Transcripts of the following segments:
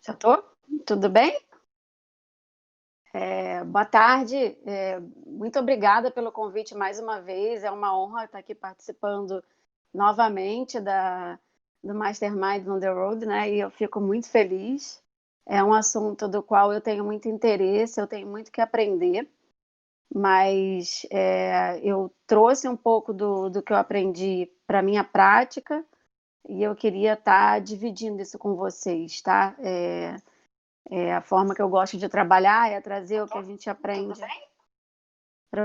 Já tô? Tudo bem? Boa tarde. Muito obrigada pelo convite mais uma vez. É uma honra estar aqui participando novamente do Mastermind on the Road, né? E eu fico muito feliz. É um assunto do qual eu tenho muito interesse, eu tenho muito que aprender, mas eu trouxe um pouco do que eu aprendi para a minha prática e eu queria estar dividindo isso com vocês, tá? A forma que eu gosto de trabalhar é trazer o que a gente aprende para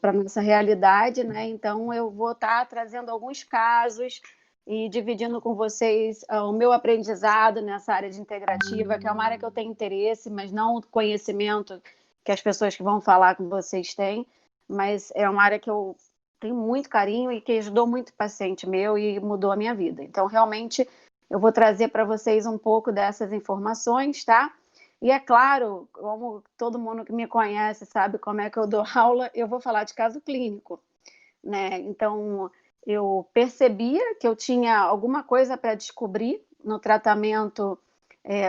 a nossa realidade, né? Então, eu vou estar trazendo alguns casos e dividindo com vocês o meu aprendizado nessa área de integrativa, que é uma área que eu tenho interesse, mas não o conhecimento que as pessoas que vão falar com vocês têm, mas é uma área que eu tenho muito carinho e que ajudou muito paciente meu e mudou a minha vida. Então, realmente, eu vou trazer para vocês um pouco dessas informações, tá? E é claro, como todo mundo que me conhece sabe como é que eu dou aula, eu vou falar de caso clínico, né? Então, eu percebia que eu tinha alguma coisa para descobrir no tratamento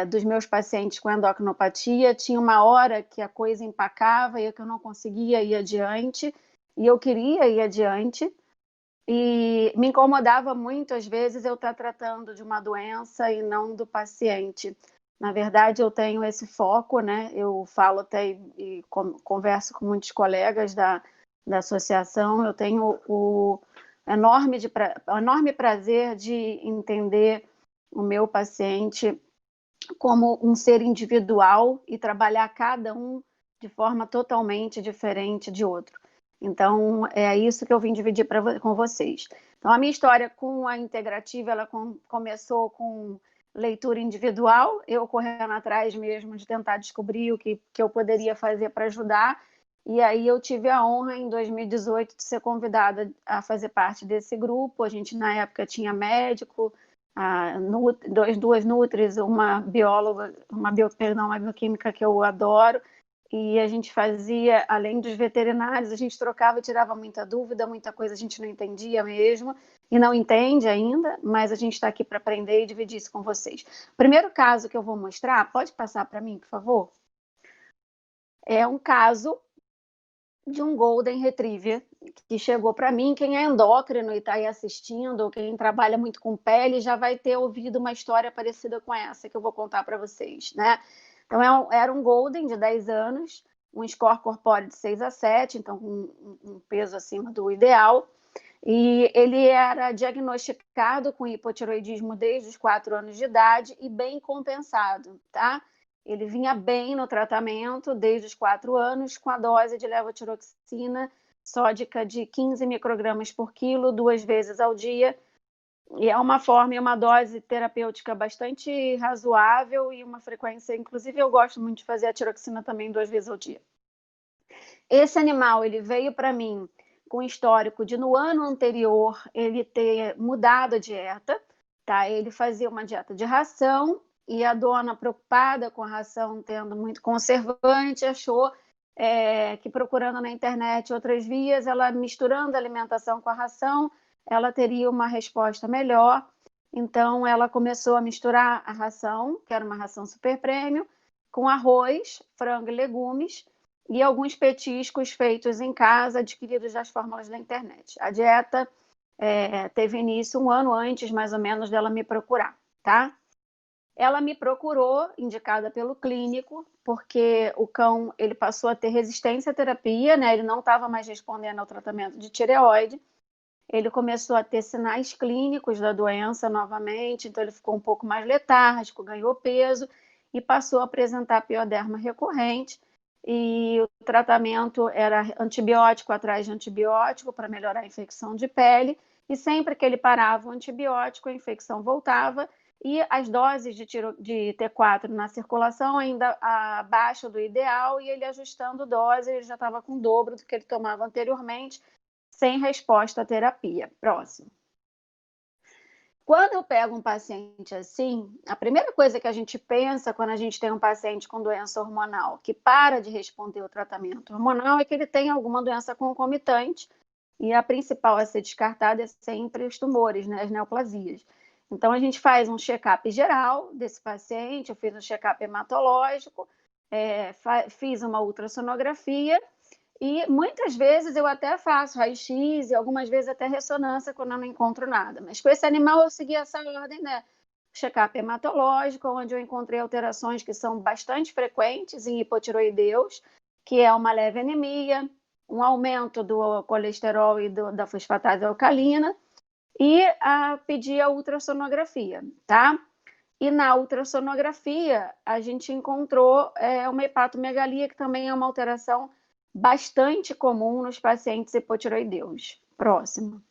dos meus pacientes com endocrinopatia. Tinha uma hora que a coisa empacava e que eu não conseguia ir adiante, e eu queria ir adiante, e me incomodava muito, às vezes, eu estar tratando de uma doença e não do paciente. Na verdade, eu tenho esse foco, né? Eu falo até e converso com muitos colegas da associação. Eu tenho o enorme prazer de entender o meu paciente como um ser individual e trabalhar cada um de forma totalmente diferente de outro. Então, é isso que eu vim dividir com vocês. Então, a minha história com a integrativa, ela começou com leitura individual, eu correndo atrás mesmo de tentar descobrir o que eu poderia fazer para ajudar, e aí eu tive a honra, em 2018, de ser convidada a fazer parte desse grupo. A gente, na época, tinha médico, duas nutris, uma bióloga, uma bioquímica que eu adoro, e a gente fazia, além dos veterinários, a gente trocava e tirava muita dúvida, muita coisa a gente não entendia mesmo, e não entende ainda, mas a gente está aqui para aprender e dividir isso com vocês. O primeiro caso que eu vou mostrar, pode passar para mim, por favor? É um caso de um Golden Retriever que chegou para mim. Quem é endócrino e está aí assistindo, ou quem trabalha muito com pele, já vai ter ouvido uma história parecida com essa que eu vou contar para vocês, né? Então, era um Golden de 10 anos, um score corpóreo de 6 a 7, então um peso acima do ideal. E ele era diagnosticado com hipotiroidismo desde os 4 anos de idade e bem compensado, tá? Ele vinha bem no tratamento desde os 4 anos, com a dose de levotiroxina sódica de 15 microgramas por quilo, 2 vezes ao dia. E é uma forma e uma dose terapêutica bastante razoável e uma frequência, inclusive eu gosto muito de fazer a tiroxina também 2 vezes ao dia. Esse animal, ele veio para mim com histórico de, no ano anterior, ele ter mudado a dieta, tá? Ele fazia uma dieta de ração e a dona, preocupada com a ração tendo muito conservante, achou que, procurando na internet outras vias, ela misturando a alimentação com a ração, ela teria uma resposta melhor. Então, ela começou a misturar a ração, que era uma ração super premium, com arroz, frango e legumes, e alguns petiscos feitos em casa, adquiridos das fórmulas da internet. A dieta teve início 1 ano antes, mais ou menos, dela me procurar, tá? Ela me procurou, indicada pelo clínico, porque o cão ele passou a ter resistência à terapia, né? Ele não estava mais respondendo ao tratamento de tireoide. Ele começou a ter sinais clínicos da doença novamente, então ele ficou um pouco mais letárgico, ganhou peso e passou a apresentar pioderma recorrente. E o tratamento era antibiótico atrás de antibiótico para melhorar a infecção de pele, e sempre que ele parava o antibiótico, a infecção voltava, e as doses de T4 na circulação ainda abaixo do ideal, e ele ajustando dose, ele já estava com o dobro do que ele tomava anteriormente, sem resposta à terapia. Próximo. Quando eu pego um paciente assim, a primeira coisa que a gente pensa quando a gente tem um paciente com doença hormonal que para de responder ao tratamento hormonal é que ele tem alguma doença concomitante, e a principal a ser descartada é sempre os tumores, né, as neoplasias. Então, a gente faz um check-up geral desse paciente, eu fiz um check-up hematológico, fiz uma ultrassonografia e muitas vezes eu até faço raio-x e algumas vezes até ressonância quando eu não encontro nada. Mas com esse animal eu segui essa ordem, né? Check-up hematológico, onde eu encontrei alterações que são bastante frequentes em hipotiroideus, que é uma leve anemia, um aumento do colesterol e da fosfatase alcalina, e pedi a ultrassonografia, tá? E na ultrassonografia, a gente encontrou uma hepatomegalia, que também é uma alteração bastante comum nos pacientes hipotiroideus. Próximo.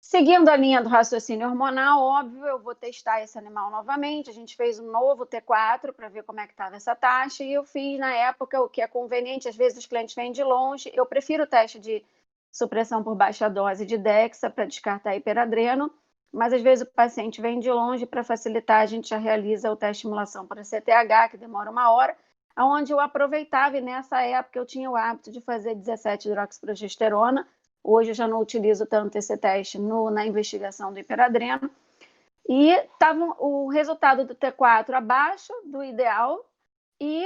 Seguindo a linha do raciocínio hormonal, óbvio, eu vou testar esse animal novamente. A gente fez um novo T4 para ver como é que estava essa taxa, e eu fiz na época o que é conveniente. Às vezes os clientes vêm de longe. Eu prefiro o teste de supressão por baixa dose de Dexa para descartar hiperadreno, mas às vezes o paciente vem de longe. Para facilitar, a gente já realiza o teste de estimulação para CTH, que demora 1 hora, onde eu aproveitava, e nessa época eu tinha o hábito de fazer 17-hidroxiprogesterona. Hoje eu já não utilizo tanto esse teste na investigação do hiperadreno. E estava o resultado do T4 abaixo do ideal e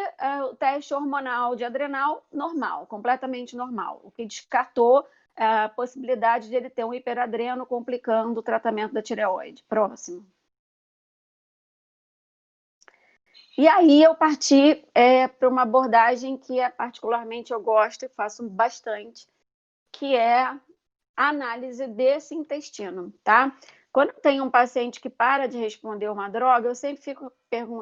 o teste hormonal de adrenal normal, completamente normal, o que descartou a possibilidade de ele ter um hiperadreno complicando o tratamento da tireoide. Próximo. E aí eu parti para uma abordagem que particularmente eu gosto e faço bastante, que é a análise desse intestino, tá? Quando tem um paciente que para de responder uma droga, eu sempre fico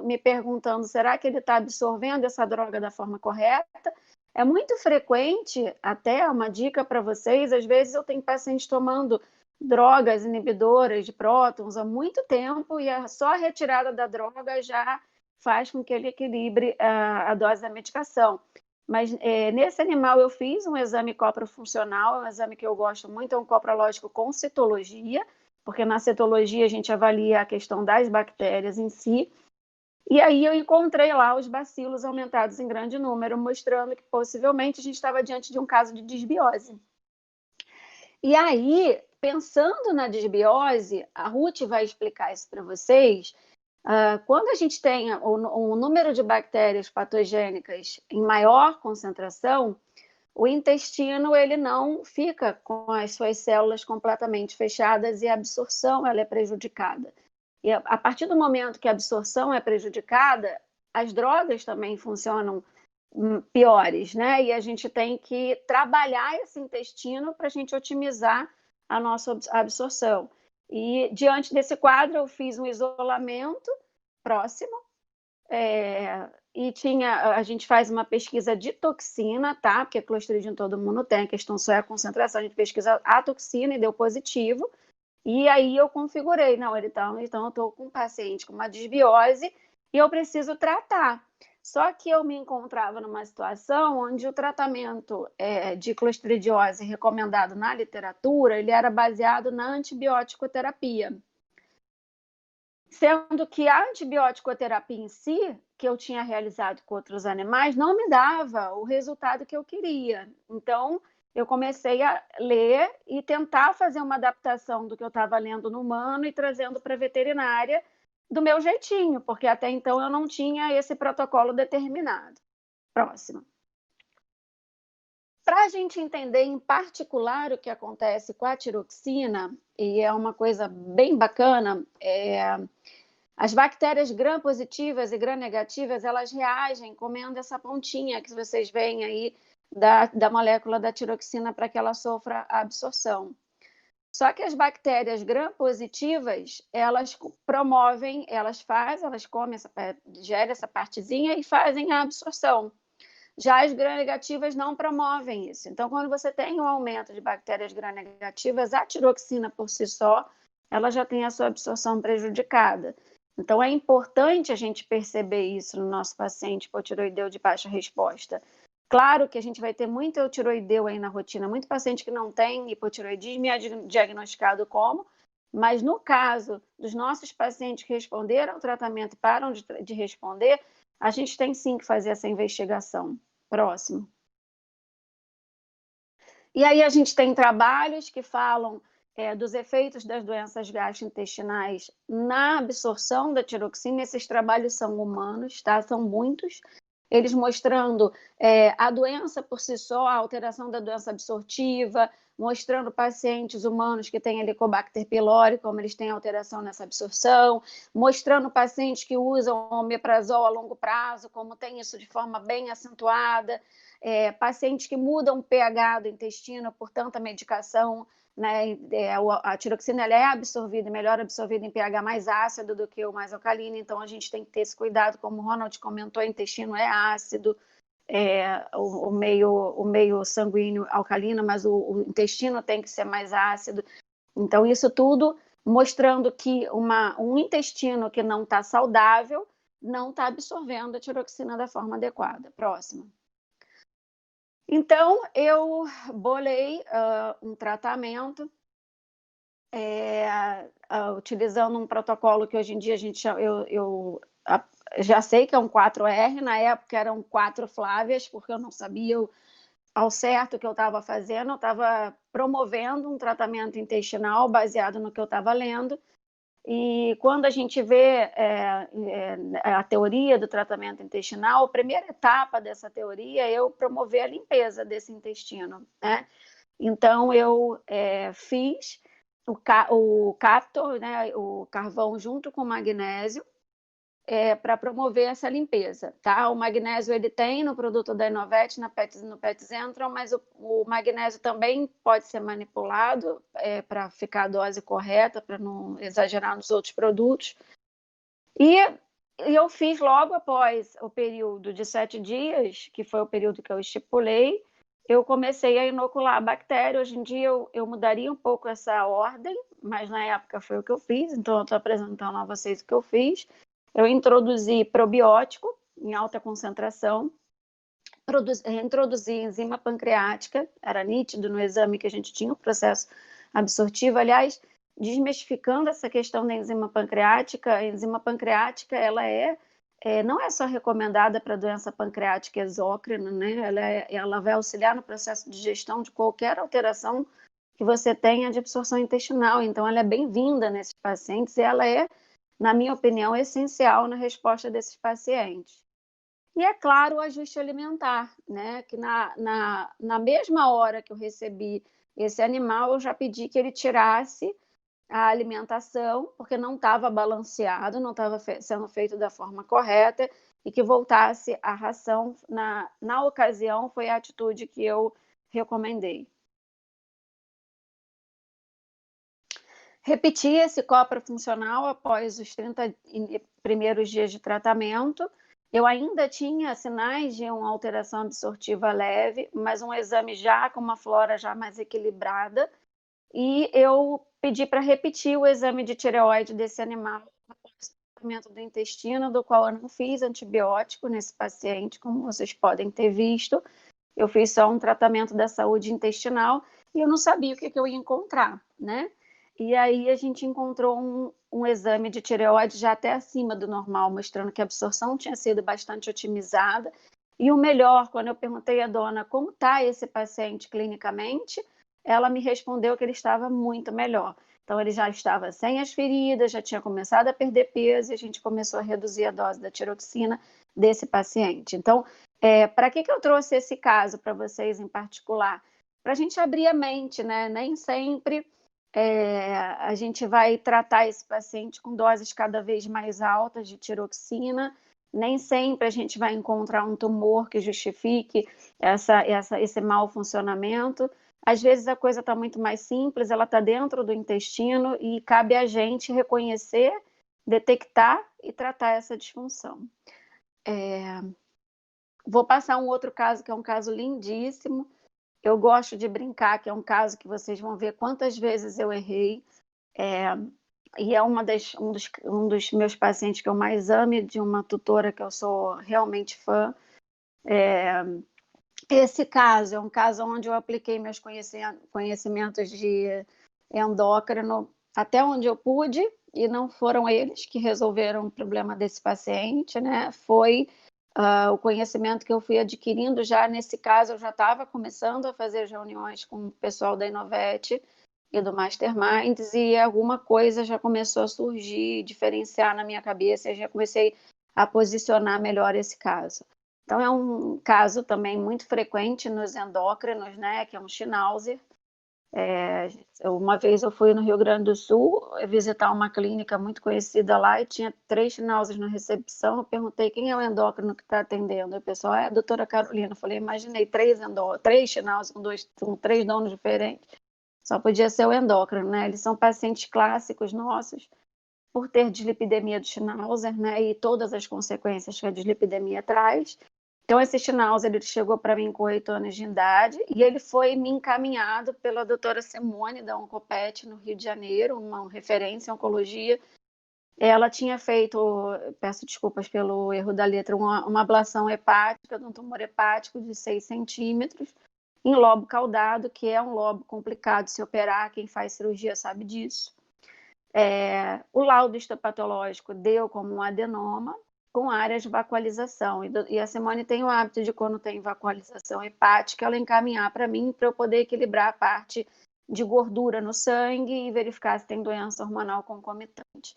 me perguntando, será que ele está absorvendo essa droga da forma correta? É muito frequente, até uma dica para vocês, às vezes eu tenho pacientes tomando drogas inibidoras de prótons há muito tempo, e só a retirada da droga já faz com que ele equilibre a dose da medicação. Mas nesse animal eu fiz um exame coprofuncional, é um exame que eu gosto muito, é um coprológico com citologia, porque na citologia a gente avalia a questão das bactérias em si. E aí eu encontrei lá os bacilos aumentados em grande número, mostrando que possivelmente a gente estava diante de um caso de disbiose. E aí, pensando na disbiose, a Ruth vai explicar isso para vocês. Quando a gente tem um número de bactérias patogênicas em maior concentração, o intestino ele não fica com as suas células completamente fechadas e a absorção ela é prejudicada. E a partir do momento que a absorção é prejudicada, as drogas também funcionam piores, né? E a gente tem que trabalhar esse intestino para a gente otimizar a nossa absorção. E diante desse quadro, eu fiz um isolamento próximo, e a gente faz uma pesquisa de toxina, tá? Porque Clostridium todo mundo tem, a questão só é a concentração. A gente pesquisa a toxina e deu positivo. E aí eu configurei, não, então eu estou com um paciente com uma disbiose e eu preciso tratar. Só que eu me encontrava numa situação onde o tratamento de clostridiose recomendado na literatura, ele era baseado na antibioticoterapia. Sendo que a antibioticoterapia em si, que eu tinha realizado com outros animais, não me dava o resultado que eu queria. Então, eu comecei a ler e tentar fazer uma adaptação do que eu estava lendo no humano e trazendo para a veterinária do meu jeitinho, porque até então eu não tinha esse protocolo determinado. Próximo. Para a gente entender em particular o que acontece com a tiroxina, e é uma coisa bem bacana, as bactérias gram-positivas e gram-negativas, elas reagem comendo essa pontinha que vocês veem aí da molécula da tiroxina para que ela sofra a absorção. Só que as bactérias gram-positivas, elas promovem, elas comem, digerem essa partezinha e fazem a absorção. Já as gram-negativas não promovem isso. Então, quando você tem um aumento de bactérias gram-negativas, a tiroxina por si só, ela já tem a sua absorção prejudicada. Então, é importante a gente perceber isso no nosso paciente hipotiroideu de baixa resposta. Claro que a gente vai ter muito eutiroideu aí na rotina, muito paciente que não tem hipotiroidismo e é diagnosticado como, mas no caso dos nossos pacientes que responderam ao tratamento e param de responder, a gente tem sim que fazer essa investigação. Próximo. E aí a gente tem trabalhos que falam dos efeitos das doenças gastrointestinais na absorção da tiroxina. Esses trabalhos são humanos, tá? São muitos. Eles mostrando a doença por si só, a alteração da doença absortiva, mostrando pacientes humanos que têm Helicobacter pylori, como eles têm alteração nessa absorção, mostrando pacientes que usam omeprazol a longo prazo, como tem isso de forma bem acentuada, pacientes que mudam o pH do intestino por tanta medicação, né? A tiroxina ela é absorvida, melhor absorvida em pH mais ácido do que o mais alcalino, então a gente tem que ter esse cuidado, como o Ronald comentou, o intestino é ácido, o meio sanguíneo alcalino, mas o intestino tem que ser mais ácido. Então, isso tudo mostrando que um intestino que não está saudável não está absorvendo a tiroxina da forma adequada. Próximo. Então, eu bolei um tratamento utilizando um protocolo que hoje em dia a gente chama, eu já sei que é um 4R, na época eram 4 Flávias, porque eu não sabia ao certo o que eu estava fazendo, eu estava promovendo um tratamento intestinal baseado no que eu estava lendo, e quando a gente vê a teoria do tratamento intestinal, a primeira etapa dessa teoria é eu promover a limpeza desse intestino, né? Então, eu fiz o Captor, né, o carvão junto com o magnésio, para promover essa limpeza, tá? O magnésio ele tem no produto da Inovet, no Petzentral, mas o magnésio também pode ser manipulado para ficar a dose correta, para não exagerar nos outros produtos. E eu fiz logo após o período de 7 dias, que foi o período que eu estipulei, eu comecei a inocular a bactéria. Hoje em dia eu mudaria um pouco essa ordem, mas na época foi o que eu fiz, então eu estou apresentando a vocês o que eu fiz. Eu introduzi probiótico em alta concentração, introduzi enzima pancreática, era nítido no exame que a gente tinha o processo absortivo. Aliás, desmistificando essa questão da enzima pancreática, a enzima pancreática ela não é só recomendada para doença pancreática exócrina, né? Ela vai auxiliar no processo de digestão de qualquer alteração que você tenha de absorção intestinal, então ela é bem-vinda nesses pacientes e ela é, na minha opinião, essencial na resposta desses pacientes. E, é claro, o ajuste alimentar, né? Que na mesma hora que eu recebi esse animal, eu já pedi que ele tirasse a alimentação, porque não estava balanceado, não estava sendo feito da forma correta, e que voltasse a ração. Na ocasião, foi a atitude que eu recomendei. Repeti esse copra funcional após os 30 primeiros dias de tratamento. Eu ainda tinha sinais de uma alteração absortiva leve, mas um exame já com uma flora já mais equilibrada, e eu pedi para repetir o exame de tireoide desse animal após o tratamento do intestino, do qual eu não fiz antibiótico nesse paciente, como vocês podem ter visto. Eu fiz só um tratamento da saúde intestinal e eu não sabia o que eu ia encontrar, né? E aí a gente encontrou um exame de tireoide já até acima do normal, mostrando que a absorção tinha sido bastante otimizada. E o melhor, quando eu perguntei à dona como está esse paciente clinicamente, ela me respondeu que ele estava muito melhor. Então, ele já estava sem as feridas, já tinha começado a perder peso e a gente começou a reduzir a dose da tiroxina desse paciente. Então, para que eu trouxe esse caso para vocês em particular? Para a gente abrir a mente, né? Nem sempre a gente vai tratar esse paciente com doses cada vez mais altas de tiroxina, nem sempre a gente vai encontrar um tumor que justifique esse mau funcionamento. Às vezes a coisa está muito mais simples, ela está dentro do intestino e cabe a gente reconhecer, detectar e tratar essa disfunção. Vou passar um outro caso, que é um caso lindíssimo. Eu gosto de brincar, que é um caso que vocês vão ver quantas vezes eu errei. E é um dos meus pacientes que eu mais amo, de uma tutora que eu sou realmente fã. Esse caso é um caso onde eu apliquei meus conhecimentos de endócrino até onde eu pude, e não foram eles que resolveram o problema desse paciente, né? Foi o conhecimento que eu fui adquirindo já. Nesse caso, eu já estava começando a fazer reuniões com o pessoal da Inovet, e do Masterminds, e alguma coisa já começou a surgir, diferenciar na minha cabeça, e já comecei a posicionar melhor esse caso. Então, é um caso também muito frequente nos endócrinos, né, que é um Schnauzer. Uma vez eu fui no Rio Grande do Sul visitar uma clínica muito conhecida lá e tinha 3 Schnauzers na recepção. Eu perguntei quem é o endócrino que está atendendo. O pessoal é a doutora Carolina. Eu falei, imaginei 3 Schnauzers com 3 donos diferentes. Só podia ser o endócrino, né? Eles são pacientes clássicos nossos por ter dislipidemia do Schnauzer, né? E todas as consequências que a dislipidemia traz. Então, esse Schnauzer, ele chegou para mim com 8 anos de idade e ele foi me encaminhado pela doutora Simone, da Oncopet, no Rio de Janeiro, uma referência em oncologia. Ela tinha feito, peço desculpas pelo erro da letra, uma ablação hepática de um tumor hepático de 6 centímetros em lobo caudado, que é um lobo complicado de se operar, quem faz cirurgia sabe disso. O laudo histopatológico deu como um adenoma, com áreas de vacuolização. E a Simone tem o hábito de, quando tem vacuolização hepática, ela encaminhar para mim, para eu poder equilibrar a parte de gordura no sangue e verificar se tem doença hormonal concomitante.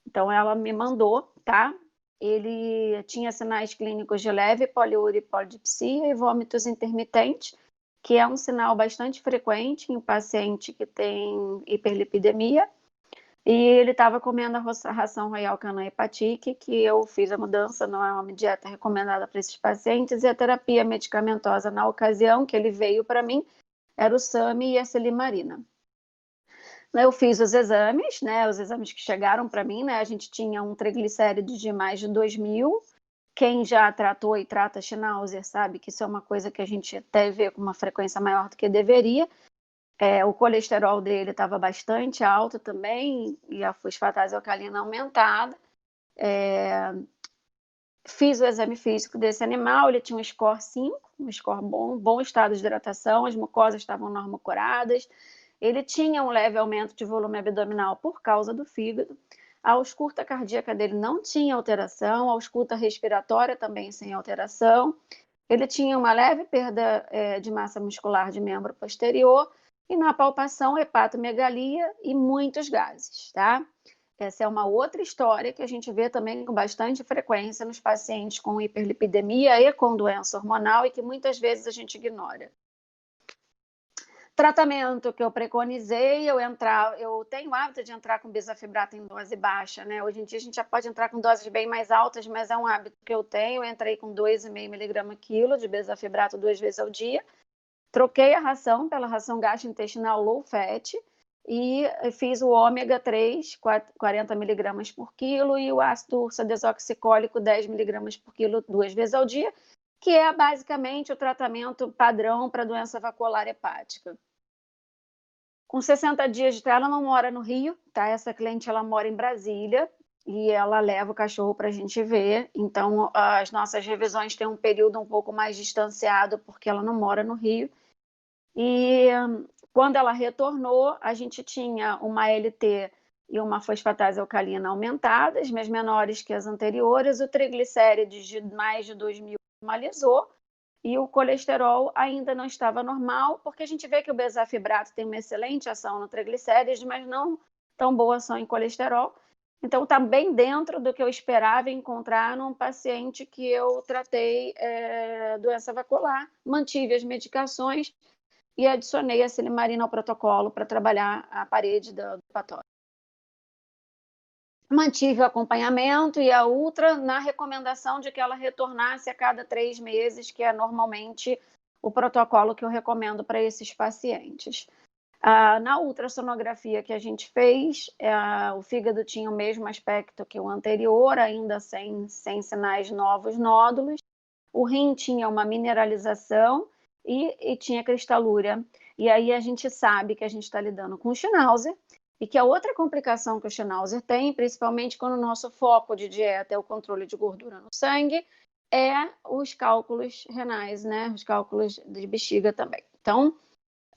Então, ela me mandou, tá? Ele tinha sinais clínicos de leve poliúria e polidipsia e vômitos intermitentes, que é um sinal bastante frequente em paciente que tem hiperlipidemia. E ele estava comendo a ração Royal Canin Hepatic, que eu fiz a mudança, não é uma dieta recomendada para esses pacientes, e a terapia medicamentosa na ocasião que ele veio para mim era o SAMI e a Silimarina. Eu fiz os exames, né, os exames que chegaram para mim, né, a gente tinha um triglicérides de mais de 2.000. Quem já tratou e trata Schnauzer sabe que isso é uma coisa que a gente até vê com uma frequência maior do que deveria. O colesterol dele estava bastante alto também, e a fosfatase alcalina aumentada. Fiz o exame físico desse animal, ele tinha um score 5, um score bom estado de hidratação, as mucosas estavam normocuradas, ele tinha um leve aumento de volume abdominal por causa do fígado, a ausculta cardíaca dele não tinha alteração, a ausculta respiratória também sem alteração, ele tinha uma leve perda de massa muscular de membro posterior, e na palpação, hepatomegalia e muitos gases, tá? Essa é uma outra história que a gente vê também com bastante frequência nos pacientes com hiperlipidemia e com doença hormonal e que muitas vezes a gente ignora. Tratamento que eu preconizei, eu tenho o hábito de entrar com bezafibrato em dose baixa, né? Hoje em dia a gente já pode entrar com doses bem mais altas, mas é um hábito que eu tenho. Eu entrei com 2,5 mg quilo de bezafibrato 2 vezes ao dia. Troquei a ração pela ração gastrointestinal low fat e fiz o ômega 3, 40 mg por quilo, e o ácido ursodesoxicólico, 10 mg por quilo, 2 vezes ao dia, que é basicamente o tratamento padrão para doença vacuolar hepática. Com 60 dias de ela não mora no Rio, tá? Essa cliente ela mora em Brasília e ela leva o cachorro para a gente ver. Então, as nossas revisões têm um período um pouco mais distanciado, porque ela não mora no Rio. E quando ela retornou, a gente tinha uma ALT e uma fosfatase alcalina aumentadas, mas menores que as anteriores. O triglicérides de mais de 2.000 normalizou e o colesterol ainda não estava normal, porque a gente vê que o bezafibrato tem uma excelente ação no triglicérides, mas não tão boa ação em colesterol. Então, está bem dentro do que eu esperava encontrar num paciente que eu tratei doença vacular. Mantive as medicações e adicionei a silimarina ao protocolo para trabalhar a parede do patógeno. Mantive o acompanhamento e a ultra na recomendação de que ela retornasse a cada 3 meses, que é normalmente o protocolo que eu recomendo para esses pacientes. Na ultrassonografia que a gente fez, o fígado tinha o mesmo aspecto que o anterior, ainda sem sinais novos nódulos. O rim tinha uma mineralização e tinha cristalúria. E aí a gente sabe que a gente está lidando com o Schnauzer, e que a outra complicação que o Schnauzer tem, principalmente quando o nosso foco de dieta é o controle de gordura no sangue, é os cálculos renais, né? Os cálculos de bexiga também. Então,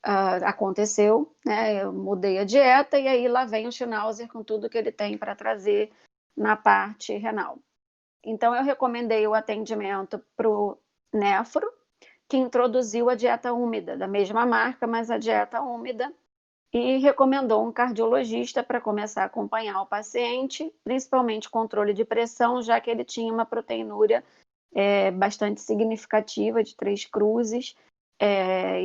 aconteceu, né? Eu mudei a dieta e aí lá vem o Schnauzer com tudo que ele tem para trazer na parte renal. Então, eu recomendei o atendimento para o nefro, que introduziu a dieta úmida, da mesma marca, mas a dieta úmida. e recomendou um cardiologista para começar a acompanhar o paciente, principalmente controle de pressão, já que ele tinha uma proteinúria bastante significativa, de 3 cruzes.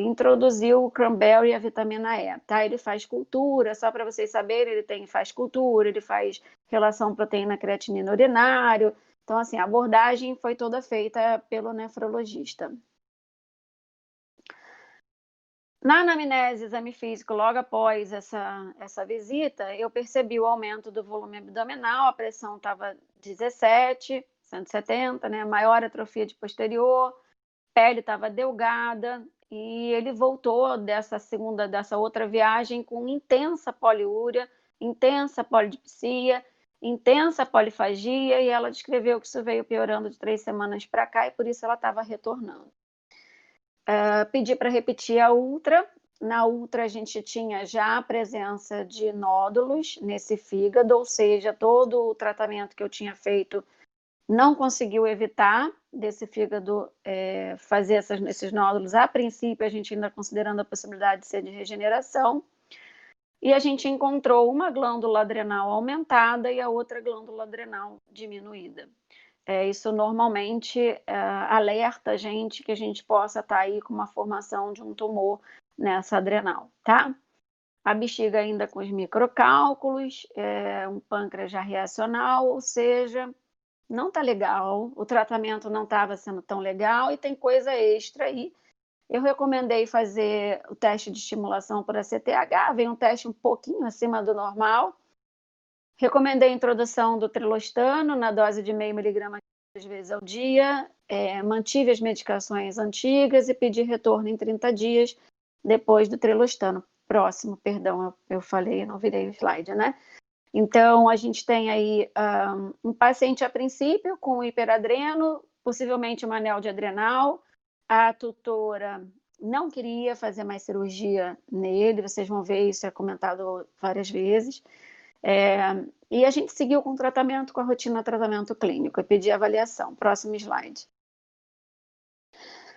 Introduziu o cranberry e a vitamina E, tá? Ele faz cultura, só para vocês saberem, faz cultura, ele faz relação proteína-creatinina urinário. Então, assim, a abordagem foi toda feita pelo nefrologista. Na anamnese, exame físico, logo após essa visita, eu percebi o aumento do volume abdominal, a pressão estava 17, 170, né? Maior atrofia de posterior, pele estava delgada, e ele voltou dessa outra viagem com intensa poliúria, intensa polidipsia, intensa polifagia, e ela descreveu que isso veio piorando de 3 semanas para cá, e por isso ela estava retornando. Pedi para repetir a ultra. Na ultra, a gente tinha já a presença de nódulos nesse fígado, ou seja, todo o tratamento que eu tinha feito não conseguiu evitar desse fígado fazer esses nódulos. A princípio, a gente ainda considerando a possibilidade de ser de regeneração. E a gente encontrou uma glândula adrenal aumentada e a outra glândula adrenal diminuída. Isso normalmente alerta a gente que a gente possa estar aí com uma formação de um tumor nessa adrenal, tá? A bexiga ainda com os microcálculos, um pâncreas já reacional, ou seja, não tá legal, o tratamento não estava sendo tão legal e tem coisa extra aí. Eu recomendei fazer o teste de estimulação por ACTH, veio um teste um pouquinho acima do normal. Recomendei a introdução do trilostano na dose de 0,5 miligrama 2 vezes ao dia, mantive as medicações antigas e pedi retorno em 30 dias depois do trilostano. Próximo, perdão, eu falei, não virei o slide, né? Então, a gente tem aí um paciente a princípio com hiperadreno, possivelmente uma anel de adrenal. A tutora não queria fazer mais cirurgia nele, vocês vão ver, isso é comentado várias vezes. E a gente seguiu com o tratamento, com a rotina de tratamento clínico. Eu pedi avaliação. Próximo slide.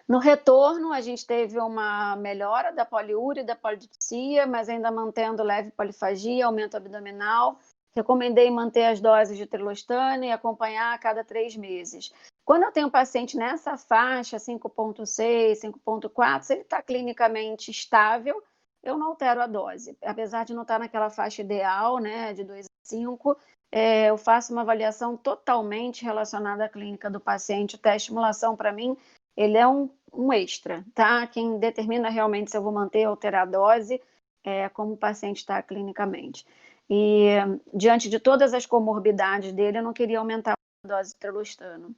No retorno, a gente teve uma melhora da poliúria e da polidipsia, mas ainda mantendo leve polifagia, aumento abdominal. Recomendei manter as doses de trilostano e acompanhar a cada 3 meses. Quando eu tenho um paciente nessa faixa, 5,6, 5,4, se ele está clinicamente estável, eu não altero a dose. Apesar de não estar naquela faixa ideal, né, de 2 a 5, eu faço uma avaliação totalmente relacionada à clínica do paciente. O teste de estimulação, para mim, ele é um extra, tá? Quem determina realmente se eu vou manter ou alterar a dose é como o paciente está clinicamente. E, diante de todas as comorbidades dele, eu não queria aumentar a dose de trilostano.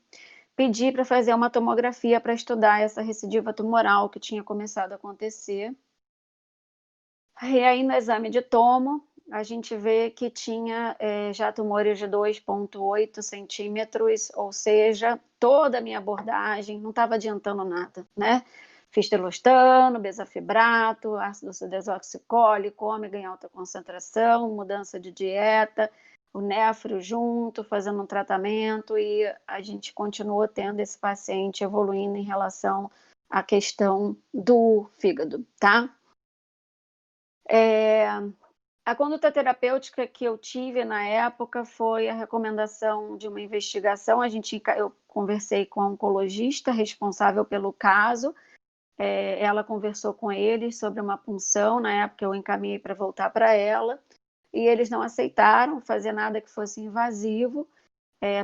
Pedi para fazer uma tomografia para estudar essa recidiva tumoral que tinha começado a acontecer. E aí, no exame de tomo, a gente vê que tinha já tumores de 2,8 centímetros, ou seja, toda a minha abordagem não estava adiantando nada, né? Fiz telostano, bezafibrato, ácido desoxicólico, ômega em alta concentração, mudança de dieta, o nefro junto, fazendo um tratamento, e a gente continuou tendo esse paciente evoluindo em relação à questão do fígado, tá? A conduta terapêutica que eu tive na época foi a recomendação de uma investigação. Eu conversei com a oncologista responsável pelo caso, ela conversou com eles sobre uma punção, na época eu encaminhei para voltar para ela, e eles não aceitaram fazer nada que fosse invasivo,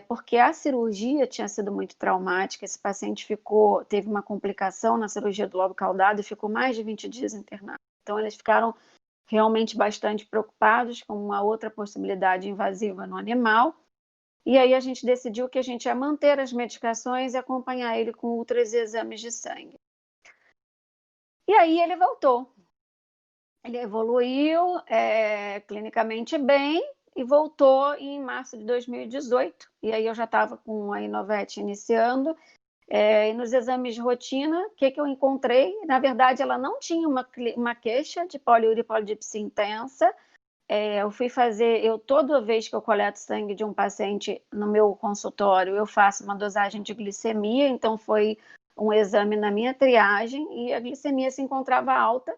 porque a cirurgia tinha sido muito traumática. Esse paciente teve uma complicação na cirurgia do lobo caudado e ficou mais de 20 dias internado. Então, eles ficaram realmente bastante preocupados com uma outra possibilidade invasiva no animal. E aí a gente decidiu que a gente ia manter as medicações e acompanhar ele com outros exames de sangue. E aí ele voltou. Ele evoluiu clinicamente bem e voltou em março de 2018. E aí eu já estava com a Inovete iniciando. E nos exames de rotina, o que eu encontrei? Na verdade, ela não tinha uma queixa de poliúria e polidipsia intensa. Toda vez que eu coleto sangue de um paciente no meu consultório, eu faço uma dosagem de glicemia, então foi um exame na minha triagem e a glicemia se encontrava alta.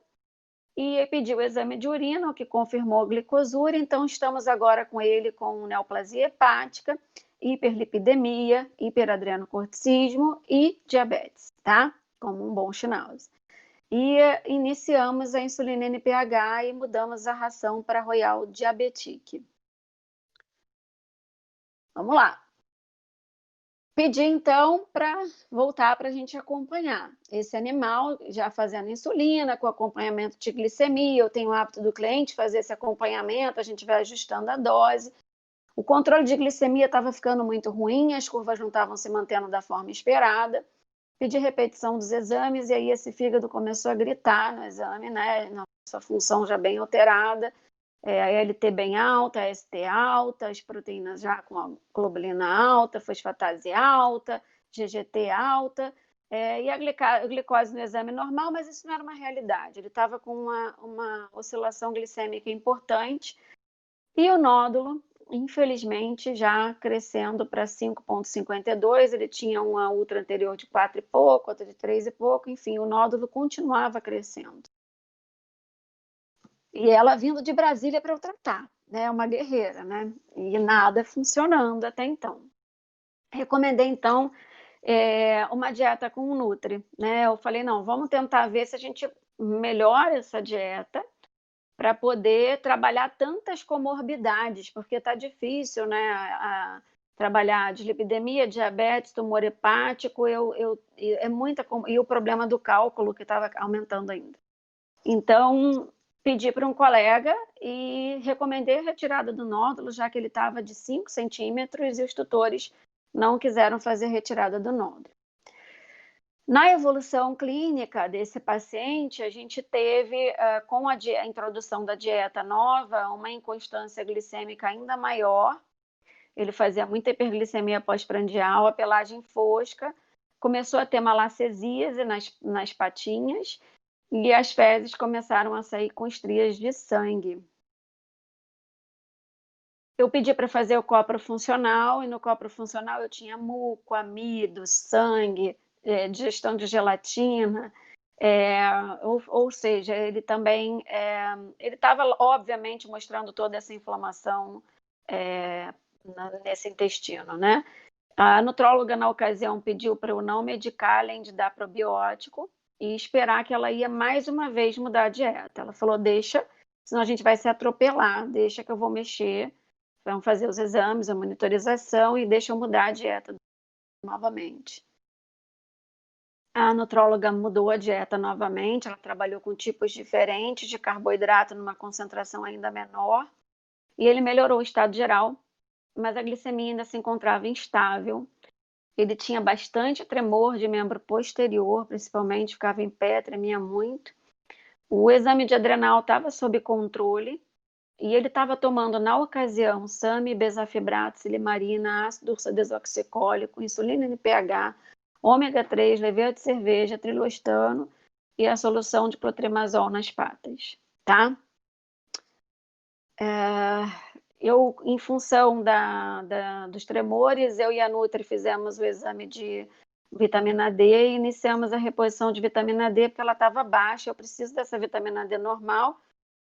e pedi o exame de urina, o que confirmou a glicosura, então estamos agora com ele com neoplasia hepática, hiperlipidemia, hiperadrenocorticismo e diabetes, tá? Como um bom sinal. E iniciamos a insulina NPH e mudamos a ração para Royal Diabetic. Vamos lá. Pedi então para voltar para a gente acompanhar esse animal, já fazendo insulina, com acompanhamento de glicemia. Eu tenho o hábito do cliente fazer esse acompanhamento, a gente vai ajustando a dose. O controle de glicemia estava ficando muito ruim, as curvas não estavam se mantendo da forma esperada. Pedi repetição dos exames e aí esse fígado começou a gritar no exame, né? Nossa função já bem alterada. A LT bem alta, a ST alta, as proteínas já com a globulina alta, fosfatase alta, GGT alta, e a glicose no exame normal, mas isso não era uma realidade. Ele estava com uma oscilação glicêmica importante e o nódulo, infelizmente, já crescendo para 5,52. Ele tinha uma ultra anterior de 4 e pouco, outra de 3 e pouco, enfim, o nódulo continuava crescendo. E ela vindo de Brasília para eu tratar, né? Uma guerreira, né? E nada funcionando até então. Recomendei, então, uma dieta com Nutri, né? Eu falei, não, vamos tentar ver se a gente melhora essa dieta para poder trabalhar tantas comorbidades, porque está difícil, né? Trabalhar dislipidemia, diabetes, tumor hepático, é muita, e o problema do cálculo que estava aumentando ainda. Então, pedi para um colega e recomendei a retirada do nódulo, já que ele estava de 5 centímetros e os tutores não quiseram fazer retirada do nódulo. Na evolução clínica desse paciente, a gente teve, com a introdução da dieta nova, uma inconstância glicêmica ainda maior. Ele fazia muita hiperglicemia pós-prandial, a pelagem fosca, começou a ter malacesíase nas patinhas, e as fezes começaram a sair com estrias de sangue. Eu pedi para fazer o copro funcional, e no copro funcional eu tinha muco, amido, sangue, digestão de gelatina, ou seja, ele também ele estava, obviamente, mostrando toda essa inflamação nesse intestino, né? A nutróloga, na ocasião, pediu para eu não medicar, além de dar probiótico, e esperar que ela ia mais uma vez mudar a dieta. Ela falou, deixa, senão a gente vai se atropelar, deixa que eu vou mexer, vamos fazer os exames, a monitorização e deixa eu mudar a dieta novamente. A nutróloga mudou a dieta novamente, ela trabalhou com tipos diferentes de carboidrato numa concentração ainda menor, e ele melhorou o estado geral, mas a glicemia ainda se encontrava instável. Ele tinha bastante tremor de membro posterior, principalmente, ficava em pé, tremia muito. O exame de adrenal estava sob controle e ele estava tomando, na ocasião, SAMI, bezafibrato, silimarina, ácido ursodesoxicólico, insulina NPH, ômega 3, leveia de cerveja, trilostano e a solução de clotrimazol nas patas, tá? Eu, em função dos tremores, eu e a Nutri fizemos o exame de vitamina D e iniciamos a reposição de vitamina D porque ela estava baixa. Eu preciso dessa vitamina D normal,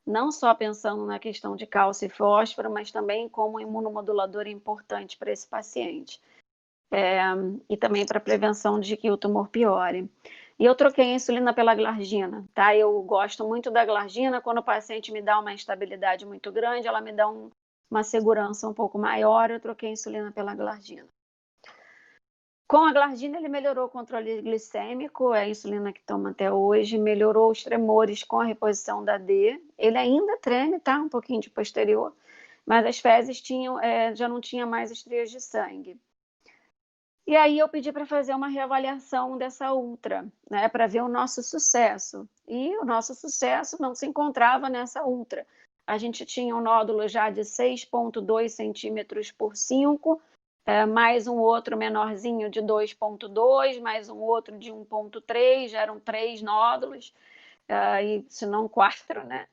não só pensando na questão de cálcio e fósforo, mas também como imunomodulador importante para esse paciente. E também para prevenção de que o tumor piore. E eu troquei a insulina pela glargina, tá? Eu gosto muito da glargina. Quando o paciente me dá uma instabilidade muito grande, ela me dá uma segurança um pouco maior, eu troquei a insulina pela glargina. Com a glargina, ele melhorou o controle glicêmico, é a insulina que toma até hoje, melhorou os tremores com a reposição da D. Ele ainda treme, tá? Um pouquinho de posterior, mas as fezes já não tinha mais estrias de sangue. E aí eu pedi para fazer uma reavaliação dessa ultra, né, para ver o nosso sucesso. E o nosso sucesso não se encontrava nessa ultra. A gente tinha um nódulo já de 6,2 centímetros por 5, mais um outro menorzinho de 2,2, mais um outro de 1,3, já eram 3 nódulos, se não 4, né?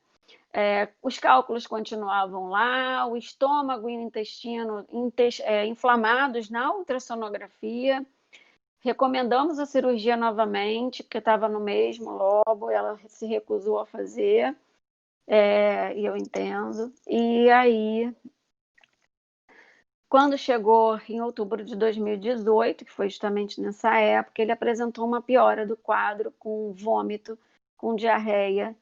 Os cálculos continuavam lá, o estômago e o intestino inflamados na ultrassonografia, recomendamos a cirurgia novamente, porque estava no mesmo lobo, ela se recusou a fazer, e eu entendo. E aí, quando chegou em outubro de 2018, que foi justamente nessa época, ele apresentou uma piora do quadro com vômito, com diarreia,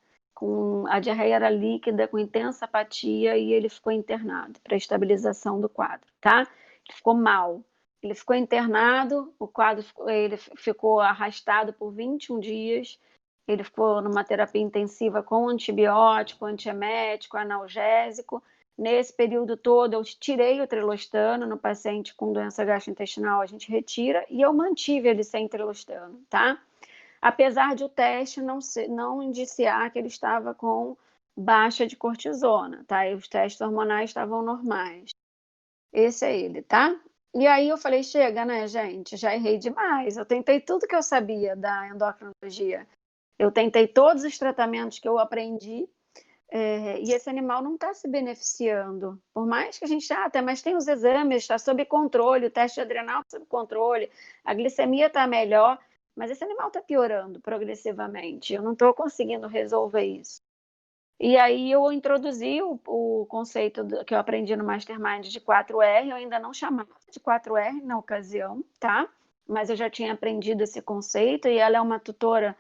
a diarreia era líquida, com intensa apatia, e ele ficou internado para estabilização do quadro, tá? Ele ficou mal. Ele ficou internado, o quadro ele ficou arrastado por 21 dias, ele ficou numa terapia intensiva com antibiótico, antiemético, analgésico. Nesse período todo, eu tirei o trilostano no paciente com doença gastrointestinal, a gente retira, e eu mantive ele sem trilostano, tá? Apesar de o teste não indiciar que ele estava com baixa de cortisona, tá? E os testes hormonais estavam normais. Esse é ele, tá? E aí eu falei, chega, né, gente? Já errei demais. Eu tentei tudo que eu sabia da endocrinologia. Eu tentei todos os tratamentos que eu aprendi, e esse animal não está se beneficiando. Por mais que a gente, até, mas tem os exames, está sob controle, o teste adrenal está sob controle, a glicemia está melhor, mas esse animal está piorando progressivamente. Eu não estou conseguindo resolver isso. E aí eu introduzi o conceito que eu aprendi no Mastermind de 4R, eu ainda não chamava de 4R na ocasião, tá? Mas eu já tinha aprendido esse conceito e ela é uma tutora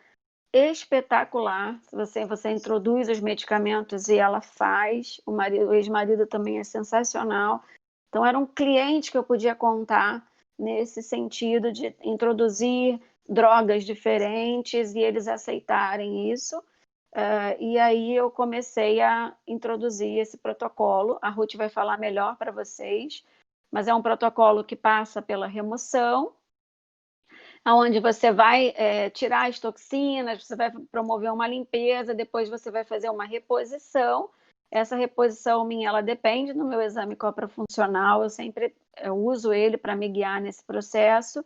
espetacular. Você introduz os medicamentos e ela faz. O ex-marido também é sensacional. Então, era um cliente que eu podia contar nesse sentido de introduzir drogas diferentes e eles aceitarem isso. E aí eu comecei a introduzir esse protocolo. A Ruth vai falar melhor para vocês, mas é um protocolo que passa pela remoção, onde você vai tirar as toxinas, você vai promover uma limpeza, depois você vai fazer uma reposição. Essa reposição minha, ela depende do meu exame coprofuncional, eu sempre uso ele para me guiar nesse processo.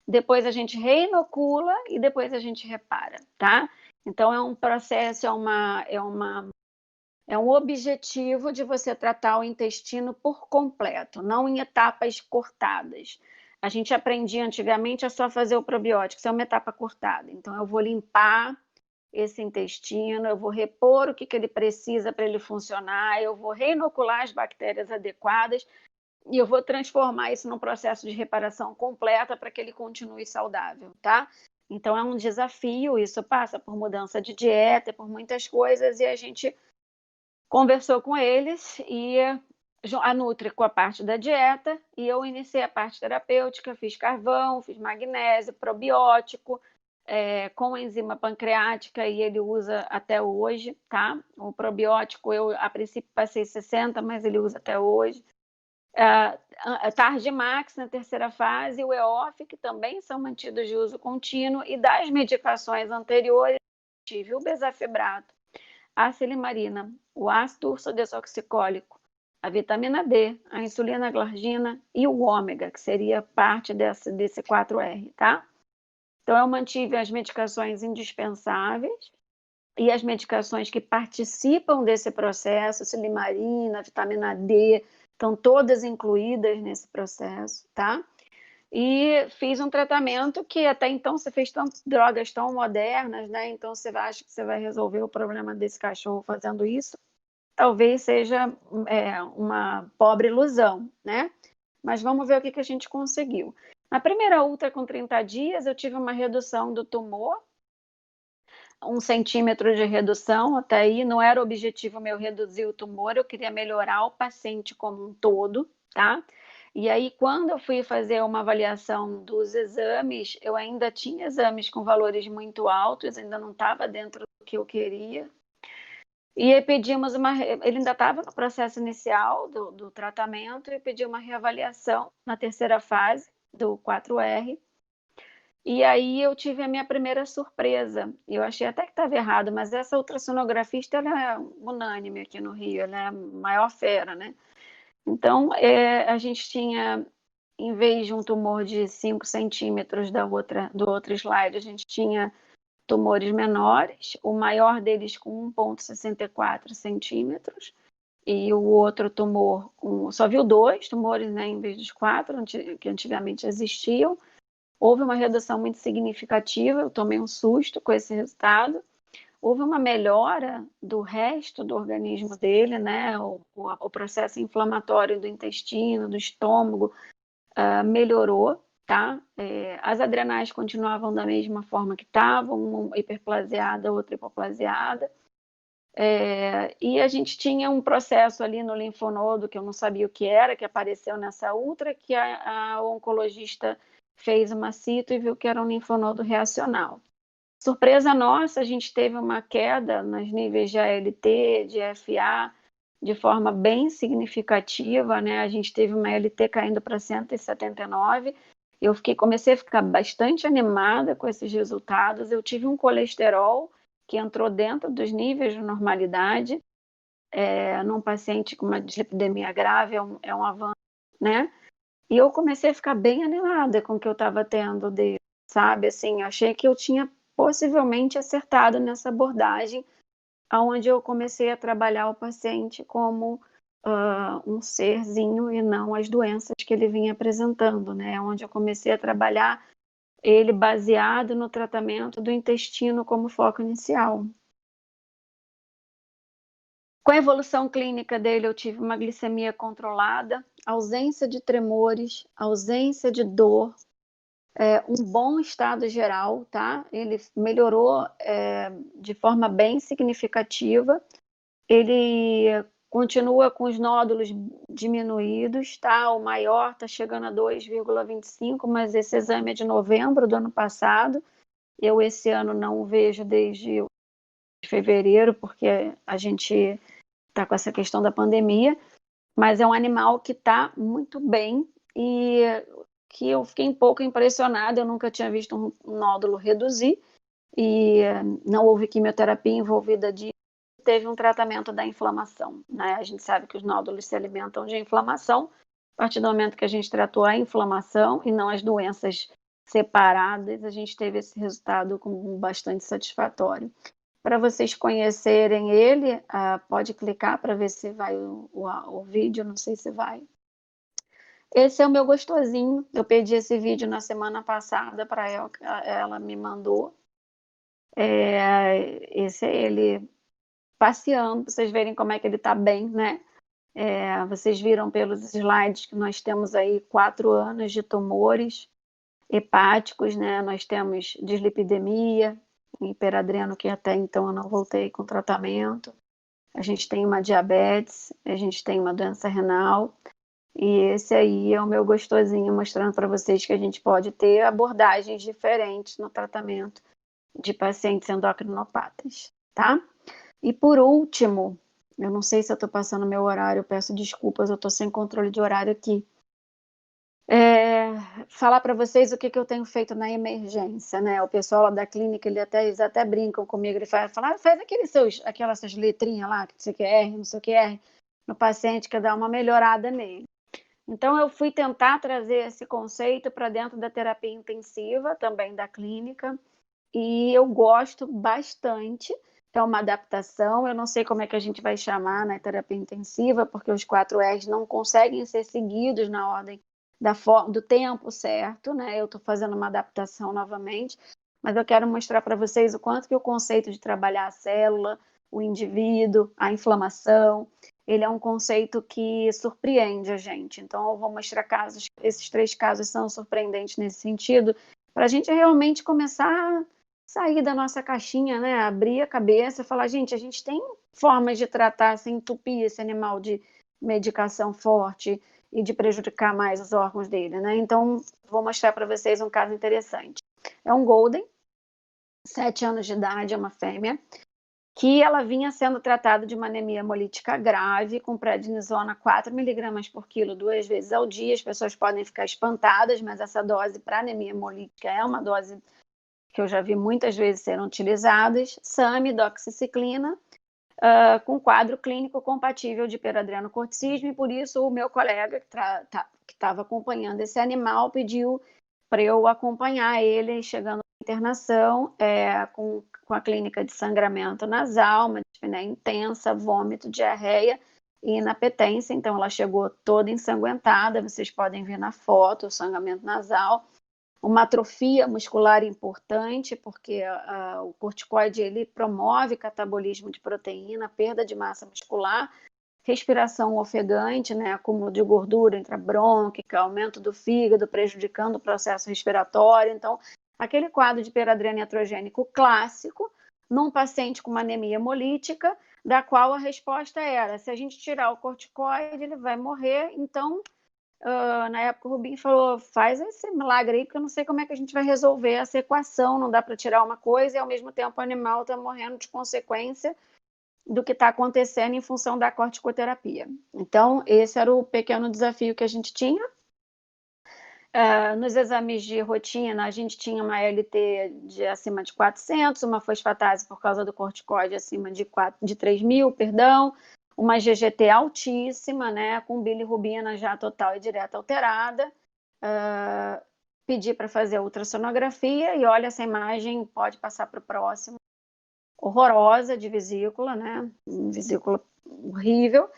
Depois a gente reinocula e depois a gente repara, tá? Então é um processo, é um objetivo de você tratar o intestino por completo, não em etapas cortadas. A gente aprendia antigamente a só fazer o probiótico, isso é uma etapa cortada. Então, eu vou limpar esse intestino, eu vou repor o que ele precisa para ele funcionar, eu vou reinocular as bactérias adequadas e eu vou transformar isso num processo de reparação completa para que ele continue saudável, tá? Então, é um desafio, isso passa por mudança de dieta, por muitas coisas, e a gente conversou com eles e a Nutri com a parte da dieta e eu iniciei a parte terapêutica, fiz carvão, fiz magnésio, probiótico, com enzima pancreática e ele usa até hoje, tá? O probiótico eu a princípio passei 60, mas ele usa até hoje. A Tardimax na terceira fase e o EOF, que também são mantidos de uso contínuo, e das medicações anteriores tive o bezafibrato, a silimarina, o ácido ursodesoxicólico, a vitamina D, a insulina glargina e o ômega, que seria parte desse 4R, tá? Então, eu mantive as medicações indispensáveis e as medicações que participam desse processo, silimarina, vitamina D, estão todas incluídas nesse processo, tá? E fiz um tratamento que até então você fez drogas tão modernas, né? Então você acha que você vai resolver o problema desse cachorro fazendo isso? Talvez seja uma pobre ilusão, né? Mas vamos ver o que a gente conseguiu. Na primeira ultra com 30 dias, eu tive uma redução do tumor, 1 centímetro de redução, até aí não era o objetivo meu reduzir o tumor, eu queria melhorar o paciente como um todo, tá? E aí, quando eu fui fazer uma avaliação dos exames, eu ainda tinha exames com valores muito altos, ainda não estava dentro do que eu queria. E aí pedimos ele ainda estava no processo inicial do tratamento, e pedi uma reavaliação na terceira fase do 4R. E aí eu tive a minha primeira surpresa. Eu achei até que estava errado, mas essa ultrassonografista, ela é unânime aqui no Rio, ela é a maior fera, né? Então, a gente tinha, em vez de um tumor de 5 centímetros do outro slide, a gente tinha tumores menores, o maior deles com 1,64 centímetros, e o outro tumor, só viu 2 tumores, né, em vez dos 4, que antigamente existiam, Houve uma redução muito significativa, eu tomei um susto com esse resultado. Houve uma melhora do resto do organismo dele, né? O processo inflamatório do intestino, do estômago, melhorou, tá? As adrenais continuavam da mesma forma que estavam, uma hiperplaseada, outra hipoplaseada. E a gente tinha um processo ali no linfonodo que eu não sabia o que era, que apareceu nessa ultra, que a oncologista fez uma cito e viu que era um linfonodo reacional. Surpresa nossa, a gente teve uma queda nos níveis de ALT, de FA, de forma bem significativa, né? A gente teve uma ALT caindo para 179. Comecei a ficar bastante animada com esses resultados. Eu tive um colesterol que entrou dentro dos níveis de normalidade. Num paciente com uma dislipidemia grave, é um avanço, né? E eu comecei a ficar bem animada com o que eu estava tendo dele, sabe? Assim, achei que eu tinha possivelmente acertado nessa abordagem, onde eu comecei a trabalhar o paciente como um serzinho e não as doenças que ele vinha apresentando, né? Onde eu comecei a trabalhar ele baseado no tratamento do intestino como foco inicial. Com a evolução clínica dele, eu tive uma glicemia controlada, ausência de tremores, ausência de dor, um bom estado geral, tá? Ele melhorou de forma bem significativa. Ele continua com os nódulos diminuídos, tá? O maior está chegando a 2,25, mas esse exame é de novembro do ano passado. Eu esse ano não o vejo desde fevereiro, porque a gente está com essa questão da pandemia, mas é um animal que está muito bem e que eu fiquei um pouco impressionada, eu nunca tinha visto um nódulo reduzir e não houve quimioterapia envolvida disso, teve um tratamento da inflamação, né? A gente sabe que os nódulos se alimentam de inflamação, a partir do momento que a gente tratou a inflamação e não as doenças separadas, a gente teve esse resultado com bastante satisfatório. Para vocês conhecerem ele, pode clicar para ver se vai o vídeo, não sei se vai. Esse é o meu gostosinho. Eu pedi esse vídeo na semana passada para ela me mandou. Esse é ele passeando, para vocês verem como é que ele está bem, né? Vocês viram pelos slides que nós temos aí 4 anos de tumores hepáticos, né? Nós temos dislipidemia, hiperadreno, que até então eu não voltei com tratamento. A gente tem uma diabetes, a gente tem uma doença renal. E esse aí é o meu gostosinho, mostrando para vocês que a gente pode ter abordagens diferentes no tratamento de pacientes endocrinopatas, tá? E por último, eu não sei se eu estou passando meu horário, eu peço desculpas, eu estou sem controle de horário aqui. Falar para vocês o que eu tenho feito na emergência, né? O pessoal lá da clínica, eles até brincam comigo, ele faz aquelas suas letrinhas lá, que não sei o que R, não sei o que R, no paciente, que dá uma melhorada nele. Então, eu fui tentar trazer esse conceito para dentro da terapia intensiva, também da clínica, e eu gosto bastante. É uma adaptação, eu não sei como é que a gente vai chamar na terapia intensiva, porque os 4 R's não conseguem ser seguidos na ordem do tempo certo, né? Eu estou fazendo uma adaptação novamente, mas eu quero mostrar para vocês o quanto que o conceito de trabalhar a célula, o indivíduo, a inflamação, ele é um conceito que surpreende a gente. Então, eu vou mostrar casos, esses 3 casos são surpreendentes nesse sentido, para a gente realmente começar a sair da nossa caixinha, né? Abrir a cabeça e falar, gente, a gente tem formas de tratar sem entupir esse animal de medicação forte e de prejudicar mais os órgãos dele, né? Então, vou mostrar para vocês um caso interessante. É um Golden, 7 anos de idade, é uma fêmea, que ela vinha sendo tratada de uma anemia hemolítica grave, com prednisona 4 mg por quilo 2 vezes ao dia. As pessoas podem ficar espantadas, mas essa dose para anemia hemolítica é uma dose que eu já vi muitas vezes serem utilizadas. SAMI, doxiciclina, com quadro clínico compatível de hiperadrenocorticismo, e por isso o meu colega que estava acompanhando esse animal pediu para eu acompanhar ele chegando à internação com a clínica de sangramento nasal, uma dispneia intensa, vômito, diarreia e inapetência. Então ela chegou toda ensanguentada, vocês podem ver na foto o sangramento nasal. uma atrofia muscular importante, porque o corticoide ele promove catabolismo de proteína, perda de massa muscular, respiração ofegante, né, acúmulo de gordura intrabrônquica, aumento do fígado, prejudicando o processo respiratório. Então, aquele quadro de hiperadrenia iatrogênico clássico, num paciente com uma anemia hemolítica, da qual a resposta era, se a gente tirar o corticoide, ele vai morrer. Então, na época o Rubim falou, faz esse milagre aí, porque eu não sei como é que a gente vai resolver essa equação, não dá para tirar uma coisa e ao mesmo tempo o animal está morrendo de consequência do que está acontecendo em função da corticoterapia. Então, esse era o pequeno desafio que a gente tinha. Nos exames de rotina, a gente tinha uma LT de acima de 400, uma fosfatase por causa do corticoide acima de 3.000, perdão, uma GGT altíssima, né, com bilirrubina já total e direta alterada. Pedi para fazer a ultrassonografia e olha, essa imagem pode passar para o próximo. Horrorosa de vesícula, né, vesícula horrível,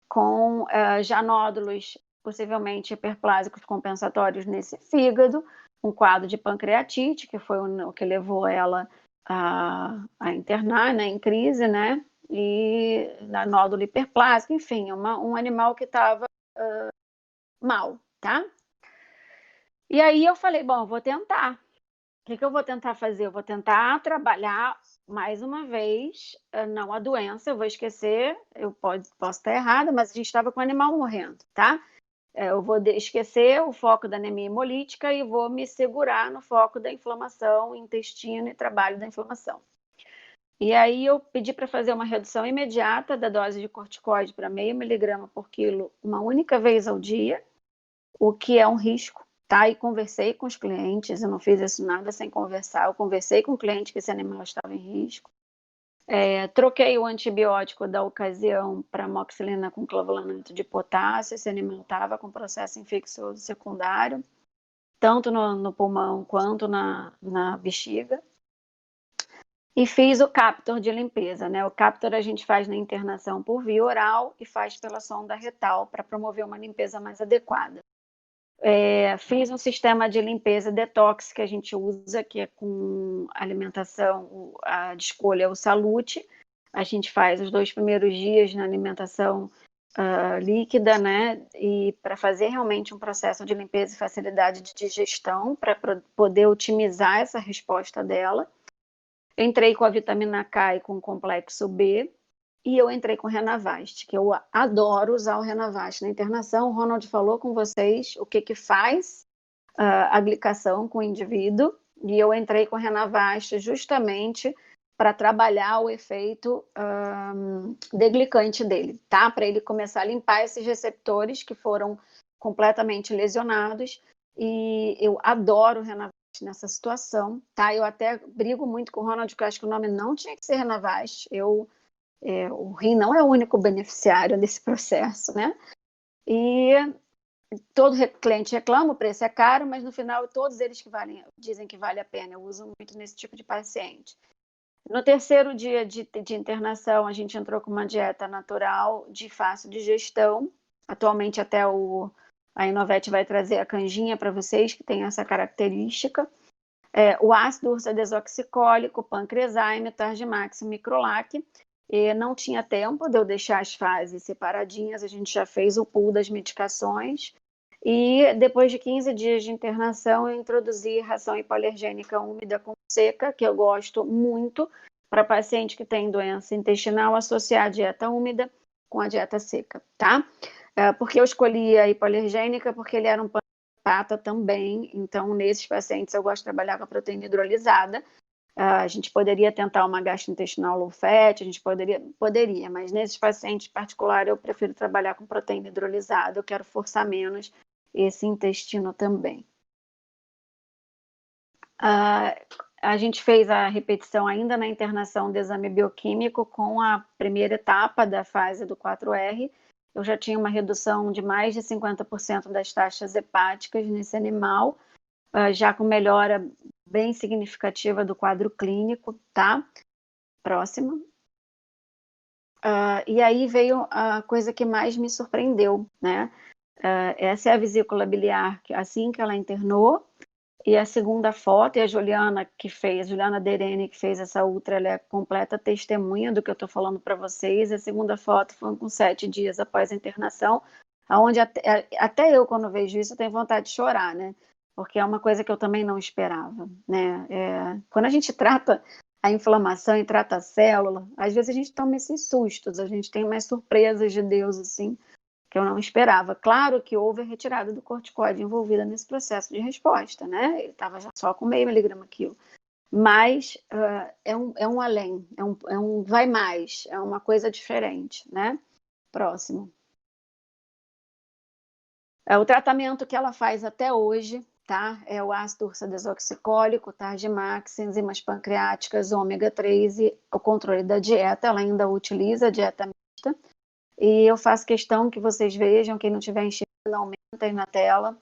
com já nódulos possivelmente hiperplásicos compensatórios nesse fígado, um quadro de pancreatite, que foi o que levou ela a internar, né, em crise, né, e na nódulo hiperplásico, enfim, um animal que estava mal, tá? E aí eu falei, bom, eu vou tentar. O que eu vou tentar fazer? Eu vou tentar trabalhar mais uma vez, não a doença, eu vou esquecer, eu posso estar errada, mas a gente estava com o animal morrendo, tá? Eu vou esquecer o foco da anemia hemolítica e vou me segurar no foco da inflamação, intestino e trabalho da inflamação. E aí eu pedi para fazer uma redução imediata da dose de corticoide para 0,5 miligrama por quilo uma única vez ao dia, o que é um risco, tá? E conversei com os clientes, eu não fiz isso nada sem conversar, eu conversei com o cliente que esse animal estava em risco. Troquei o antibiótico da ocasião para amoxicilina com clavulanato de potássio, esse animal estava com processo infeccioso secundário, tanto no pulmão quanto na bexiga. E fiz o Captor de limpeza, né? O Captor a gente faz na internação por via oral e faz pela sonda retal para promover uma limpeza mais adequada. Fiz um sistema de limpeza detox que a gente usa, que é com alimentação de escolha, o Salute. A gente faz os 2 primeiros dias na alimentação líquida, né? E para fazer realmente um processo de limpeza e facilidade de digestão, para poder otimizar essa resposta dela. Entrei com a vitamina K e com o complexo B. E eu entrei com o Renavast, que eu adoro usar o Renavast na internação. O Ronald falou com vocês o que faz a glicação com o indivíduo, e eu entrei com o Renavast justamente para trabalhar o efeito deglicante dele, tá? Para ele começar a limpar esses receptores que foram completamente lesionados, e eu adoro o Renavast nessa situação, tá? Eu até brigo muito com o Ronald, que eu acho que o nome não tinha que ser Renavast. O rim não é o único beneficiário desse processo, né? E todo cliente reclama, o preço é caro, mas no final todos eles dizem que vale a pena. Eu uso muito nesse tipo de paciente. No terceiro dia de internação, a gente entrou com uma dieta natural de fácil digestão. Atualmente até a Inovet vai trazer a canjinha para vocês, que tem essa característica. O ácido ursodesoxicólico, pancreazyme, tardimax, microlac. E não tinha tempo de eu deixar as fases separadinhas, a gente já fez o pool das medicações. E depois de 15 dias de internação, eu introduzi ração hipoalergênica úmida com seca, que eu gosto muito, para paciente que tem doença intestinal, associar a dieta úmida com a dieta seca, tá? Porque eu escolhi a hipoalergênica, porque ele era um pata também, então nesses pacientes eu gosto de trabalhar com a proteína hidrolisada. A gente poderia tentar uma gastrointestinal low fat, a gente poderia, mas nesses pacientes em particular eu prefiro trabalhar com proteína hidrolisada, eu quero forçar menos esse intestino também. A gente fez a repetição ainda na internação do exame bioquímico com a primeira etapa da fase do 4R. Eu já tinha uma redução de mais de 50% das taxas hepáticas nesse animal, já com melhora bem significativa do quadro clínico, tá? Próximo. E aí veio a coisa que mais me surpreendeu, né? Essa é a vesícula biliar, assim que ela internou, E a segunda foto, e a Juliana Juliana Derene, que fez essa ultra, ela é completa testemunha do que eu estou falando para vocês. A segunda foto foi com 7 dias após a internação, onde até eu, quando vejo isso, eu tenho vontade de chorar, né? Porque é uma coisa que eu também não esperava, né? Quando a gente trata a inflamação e trata a célula, às vezes a gente toma esses sustos, a gente tem mais surpresas de Deus, assim, que eu não esperava. Claro que houve a retirada do corticoide envolvida nesse processo de resposta, né? Ele estava já só com meio miligrama quilo. Mas é um além, é um vai mais, é uma coisa diferente, né? Próximo. O tratamento que ela faz até hoje, tá? É o ácido ursodesoxicólico, Tardimax, enzimas pancreáticas, ômega 3 e o controle da dieta. Ela ainda utiliza a dieta mista. E eu faço questão que vocês vejam, quem não tiver enxergando, aumenta aí na tela,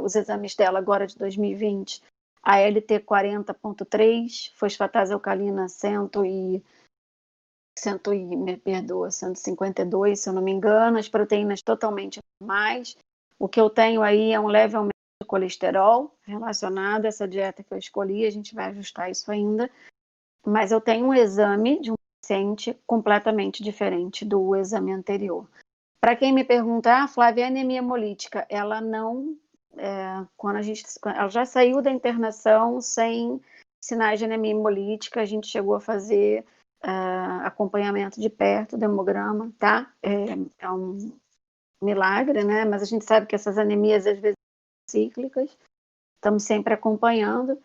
os exames dela agora de 2020, a LT 40.3, fosfatase alcalina 152, se eu não me engano, as proteínas totalmente normais. O que eu tenho aí é um leve aumento de colesterol relacionado a essa dieta que eu escolhi, a gente vai ajustar isso ainda, mas eu tenho um exame de um paciente completamente diferente do exame anterior. Para quem me pergunta, Flávia, a anemia hemolítica, ela não, ela já saiu da internação sem sinais de anemia hemolítica, a gente chegou a fazer acompanhamento de perto do hemograma, tá? É um milagre, né? Mas a gente sabe que essas anemias às vezes são cíclicas, estamos sempre acompanhando.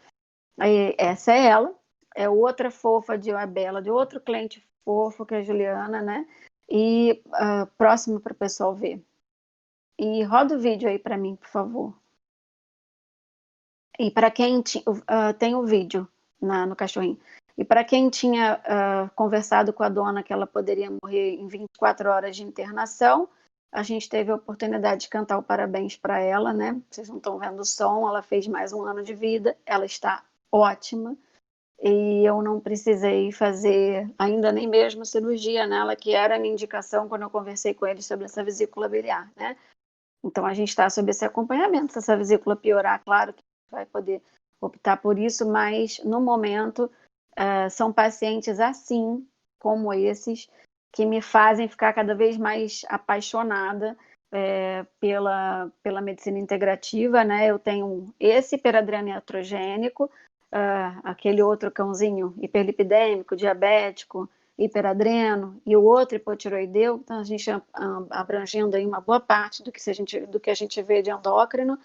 Essa é ela, é outra fofa de Abela, de outro cliente fofo que é a Juliana, né? E próximo para o pessoal ver. E roda o vídeo aí para mim, por favor. E para quem tem o vídeo no cachorrinho. E para quem tinha conversado com a dona que ela poderia morrer em 24 horas de internação, a gente teve a oportunidade de cantar o parabéns para ela, né? Vocês não estão vendo o som, ela fez mais um ano de vida, ela está ótima. E eu não precisei fazer ainda nem mesmo cirurgia nela, que era a minha indicação quando eu conversei com ele sobre essa vesícula biliar, né? Então a gente está sob esse acompanhamento. Se essa vesícula piorar, claro que vai poder optar por isso, mas no momento são pacientes assim, como esses, que me fazem ficar cada vez mais apaixonada pela medicina integrativa, né? Eu tenho esse hiperadreno iatrogênico, aquele outro cãozinho hiperlipidêmico, diabético, hiperadreno, e o outro hipotiroideu, então a gente abrangendo aí uma boa parte do que a gente vê de endócrino,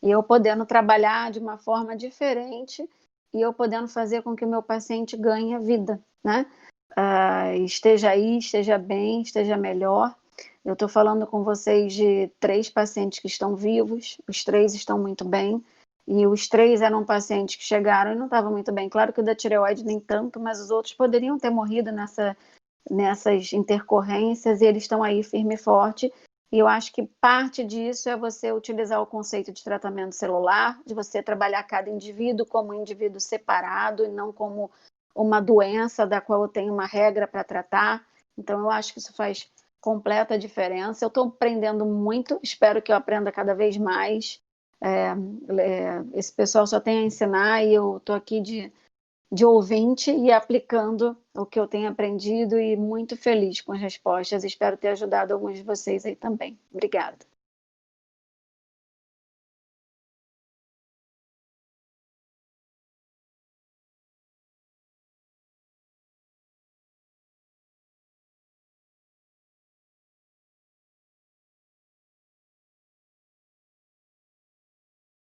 e eu podendo trabalhar de uma forma diferente, e eu podendo fazer com que o meu paciente ganhe vida, né? Esteja aí, esteja bem, esteja melhor. Eu estou falando com vocês de 3 pacientes que estão vivos, os 3 estão muito bem, e os 3 eram pacientes que chegaram e não estavam muito bem. Claro que o da tireoide nem tanto, mas os outros poderiam ter morrido nessas intercorrências, e eles estão aí firme e forte. E eu acho que parte disso é você utilizar o conceito de tratamento celular, de você trabalhar cada indivíduo como um indivíduo separado e não como uma doença da qual eu tenho uma regra para tratar. Então, eu acho que isso faz completa diferença. Eu estou aprendendo muito, espero que eu aprenda cada vez mais. Esse pessoal só tem a ensinar e eu estou aqui de ouvinte e aplicando o que eu tenho aprendido e muito feliz com as respostas. Espero ter ajudado alguns de vocês aí também. Obrigada.